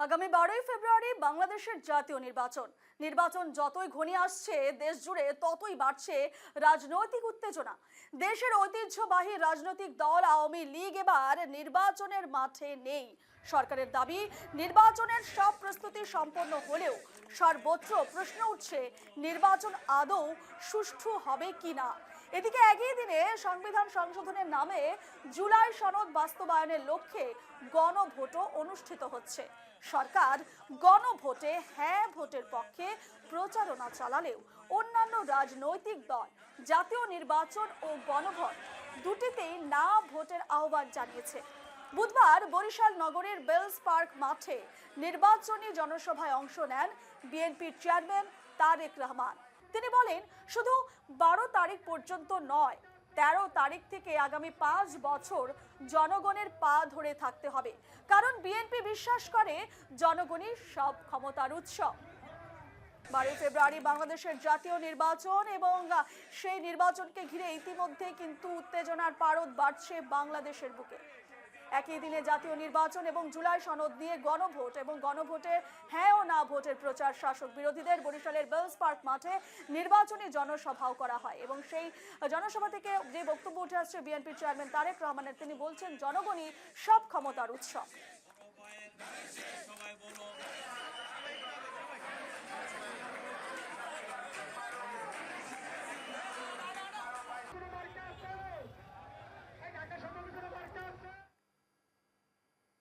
আগামী 12ই ফেব্রুয়ারি বাংলাদেশের জাতীয় নির্বাচন যতই ঘনিয়ে আসছে দেশ জুড়ে ততই বাড়ছে রাজনৈতিক উত্তেজনা। দেশের ঐতিহ্যবাহী রাজনৈতিক দল আওয়ামী লীগ এবার নির্বাচনের মাঠে নেই। সরকারের দাবি নির্বাচনের সব প্রস্তুতি সম্পন্ন হলেও সর্বত্র প্রশ্ন উঠছে নির্বাচন আদৌ সুষ্ঠু হবে কিনা। এদিকে একই দিনে সংবিধান সংশোধনের নামে জুলাই সনদ বাস্তবায়নের লক্ষ্যে গণভোটও অনুষ্ঠিত হচ্ছে। সরকার গণভোটে হ্যাঁ ভোটের পক্ষে প্রচারণা চালালেও অন্যান্য রাজনৈতিক দল জাতীয় নির্বাচন ও গণভোট দুটিতেই না ভোটের আহ্বান জানিয়েছে। বুধবার বরিশাল নগরের বেলস পার্ক মাঠে নির্বাচনী জনসভায় অংশ নেন বিএনপির চেয়ারম্যান তারেক রহমান। তিনি বলেন, শুধু 12 তারিখ পর্যন্ত নয়, 13 তারিখ থেকে আগামী 5 বছর জনগণের পা ধরে থাকতে হবে, কারণ বিএনপি বিশ্বাস করে জনগণই সব ক্ষমতার উৎস। 12 ফেব্রুয়ারি বাংলাদেশের জাতীয় নির্বাচন এবং সেই নির্বাচনকে ঘিরে ইতিমধ্যে কিন্তু উত্তেজনার পারদ বাড়ছে বাংলাদেশের বুকে। একই দিনে জাতীয় নির্বাচন এবং জুলাই সনদ নিয়ে গণভোট এবং গণভোটের হ্যাঁ ও না ভোটের প্রচার শাসক বিরোধীদের বরিশালের বেলস পার্ক মাঠে নির্বাচনী জনসভাও করা হয় এবং সেই জনসভা থেকে যে বক্তব্য উঠে আসছে বিএনপির চেয়ারম্যান তারেক রহমানের, তিনি বলছেন জনগণই সব ক্ষমতার উৎস।